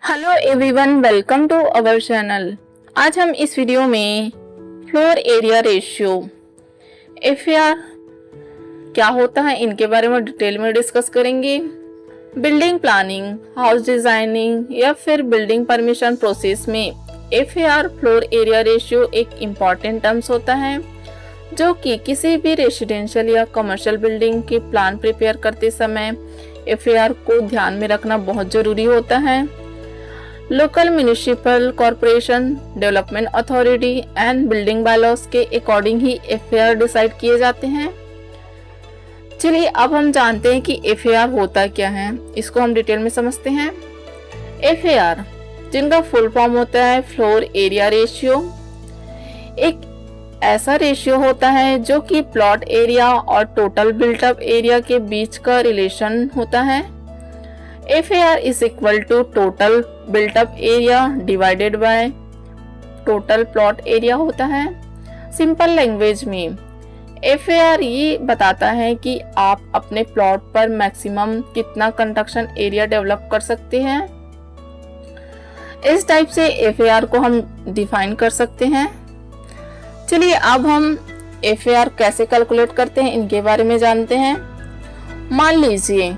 Hello everyone, welcome to our channel. आज हम इस वीडियो में फ्लोर एरिया रेशियो एफएआर क्या होता है इनके बारे में डिटेल में डिस्कस करेंगे। बिल्डिंग प्लानिंग, हाउस डिजाइनिंग या फिर बिल्डिंग परमिशन प्रोसेस में एफएआर फ्लोर एरिया रेशियो एक इम्पॉर्टेंट टर्म्स होता है जो कि किसी भी रेसिडेंशियल या कमर्शियल बिल्डिंग के प्लान प्रिपेयर करते समय एफएआर को ध्यान में रखना बहुत जरूरी होता है। Local municipal corporation, development authority and building bylaws के अकॉर्डिंग ही एफएआर डिसाइड किए जाते हैं। चलिए अब हम जानते हैं कि एफएआर होता क्या है, इसको हम डिटेल में समझते हैं। एफएआर जिनका फुल फॉर्म होता है फ्लोर एरिया रेशियो, एक ऐसा रेशियो होता है जो कि प्लॉट एरिया और टोटल बिल्टअप एरिया के बीच का रिलेशन होता है। FAR is equal to total built up area divided by total plot area होता है। सिंपल लैंग्वेज में FAR ये बताता है कि आप अपने प्लॉट पर मैक्सिमम कितना कंस्ट्रक्शन एरिया डेवलप कर सकते हैं। इस टाइप से FAR को हम डिफाइन कर सकते हैं। चलिए अब हम FAR कैसे कैलकुलेट करते हैं इनके बारे में जानते हैं। मान लीजिए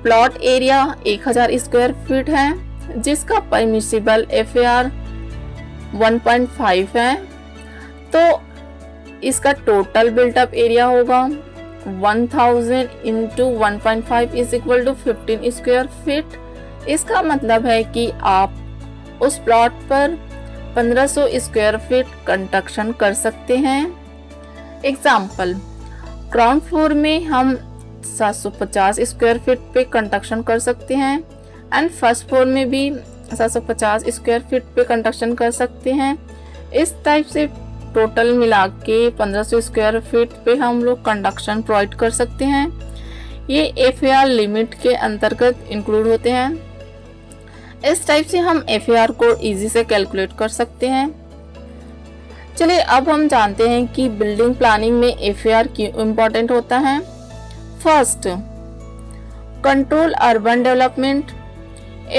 प्लॉट एरिया 1000 स्क्वायर फीट है जिसका परमिसिबल FAR 1.5 है, तो इसका टोटल बिल्टअप एरिया होगा 1000 into 1.5 is equal to 15 square feet. इसका मतलब है कि आप उस प्लॉट पर 1500 स्क्वायर फीट कंस्ट्रक्शन कर सकते हैं। एग्जाम्पल, ग्राउंड फ्लोर में हम 750 स्क्वायर फीट पे कंस्ट्रक्शन कर सकते हैं एंड फर्स्ट फ्लोर में भी 750 स्क्वायर फीट पे कंस्ट्रक्शन कर सकते हैं। इस टाइप से टोटल मिला के 1500 स्क्वायर फीट पे हम लोग कंस्ट्रक्शन प्रोवाइड कर सकते हैं। ये FAR लिमिट के अंतर्गत इंक्लूड होते हैं। इस टाइप से हम FAR को इजी से कैलकुलेट कर सकते हैं। चलिए अब हम जानते हैं कि बिल्डिंग प्लानिंग में FAR क्यों इम्पोर्टेंट होता है। First, control urban development.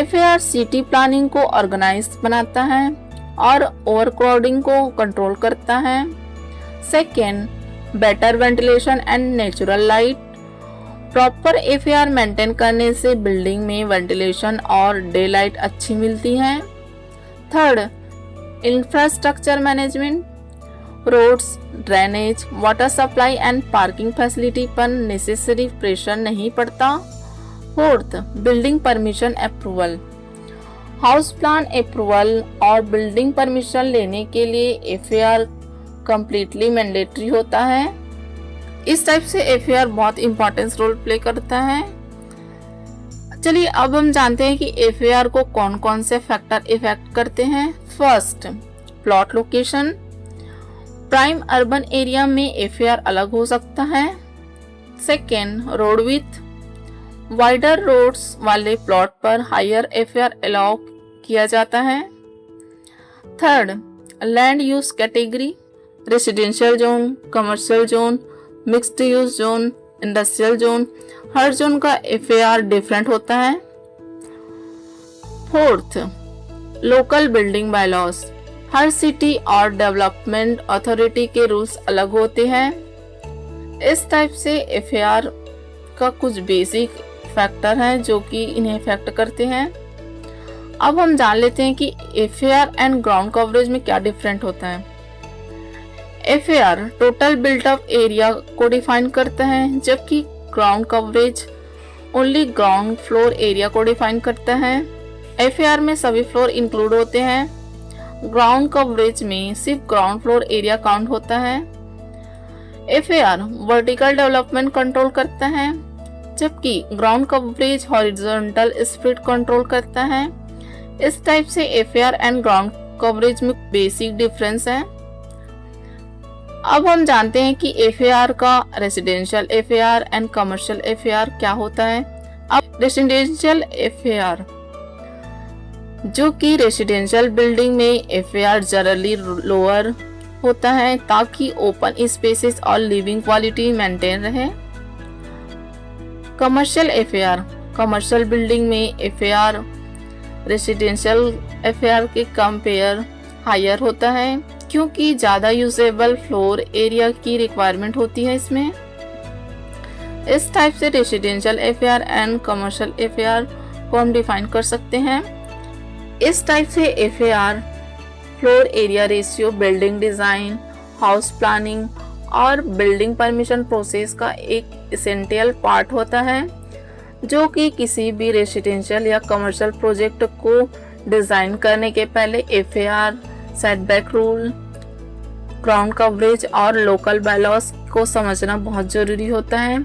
FAR city planning को ऑर्गेनाइज बनाता है और ओवरक्राउडिंग को कंट्रोल करता है। Second, better ventilation and natural light. Proper FAR maintain करने से बिल्डिंग में वेंटिलेशन और डे लाइट अच्छी मिलती है। Third, infrastructure management. Roads, drainage, water supply and parking facility पर नेसेसरी प्रेशर नहीं पड़ता। Fourth, building permission approval. House plan approval और बिल्डिंग परमिशन लेने के लिए FAR कंप्लीटली मैंडेटरी होता है। इस टाइप से FAR बहुत इंपॉर्टेंस रोल प्ले करता है। चलिए अब हम जानते हैं कि FAR को कौन कौन से फैक्टर इफेक्ट करते हैं। First, plot location. Prime urban area में FAR अलग हो सकता है। Second, road width. Wider roads वाले प्लॉट पर हायर FAR अलाउ किया जाता है। Third, land use category. Residential zone, commercial zone, mixed use zone, industrial zone, हर जोन का FAR डिफरेंट होता है। Fourth, local building bylaws. हर सिटी और डेवलपमेंट अथॉरिटी के रूल्स अलग होते हैं। इस टाइप से FAR का कुछ बेसिक फैक्टर हैं जो कि इन्हें इफेक्ट करते हैं। अब हम जान लेते हैं कि FAR एंड ग्राउंड कवरेज में क्या डिफरेंट होता है। FAR टोटल बिल्टअप एरिया को डिफाइन करता है जबकि ground coverage only ground floor area को डिफाइन करता है। FAR में सभी फ्लोर इंक्लूड होते हैं। ग्राउंड कवरेज में सिर्फ ग्राउंड फ्लोर एरिया काउंट होता है। FAR वर्टिकल डेवलपमेंट कंट्रोल करता है जबकि ground coverage horizontal spread control करता है। इस टाइप से FAR एंड ग्राउंड कवरेज में बेसिक डिफरेंस है। अब हम जानते हैं कि FAR का residential FAR and commercial FAR क्या होता है। अब रेसिडेंशियल FAR जो कि रेसिडेंशियल बिल्डिंग में FAR जनरली लोअर होता है ताकि ओपन स्पेसेस और लिविंग क्वालिटी मेंटेन रहे। कमर्शियल FAR कमर्शियल बिल्डिंग में FAR रेसिडेंशियल एफएआर के कंपेयर हायर होता है, क्योंकि ज़्यादा यूजेबल फ्लोर एरिया की रिक्वायरमेंट होती है इसमें। इस टाइप से residential FAR and commercial FAR को हम डिफाइन कर सकते हैं। इस टाइप से FAR floor area ratio, building design, house planning और बिल्डिंग परमिशन प्रोसेस का एक एसेंशियल पार्ट होता है, जो कि किसी भी रेसिडेंशियल या कमर्शियल प्रोजेक्ट को डिज़ाइन करने के पहले FAR, setback rule, ground coverage और लोकल बायलॉज को समझना बहुत ज़रूरी होता है।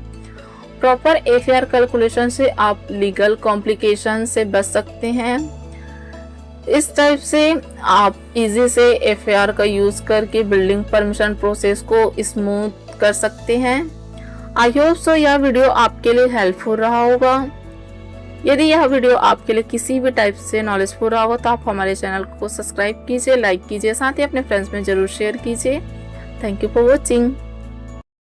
प्रॉपर एफएआर कैलकुलेशन से आप लीगल कॉम्प्लिकेशन से बच सकते हैं। इस टाइप से आप इजी से एफएआर का यूज़ करके बिल्डिंग परमिशन प्रोसेस को स्मूथ कर सकते हैं। आई होप सो यह वीडियो आपके लिए हेल्पफुल रहा होगा। यदि यह वीडियो आपके लिए किसी भी टाइप से नॉलेजफुल रहा हो तो आप हमारे चैनल को सब्सक्राइब कीजिए, लाइक कीजिए, साथ ही अपने फ्रेंड्स में ज़रूर शेयर कीजिए। Thank you for watching.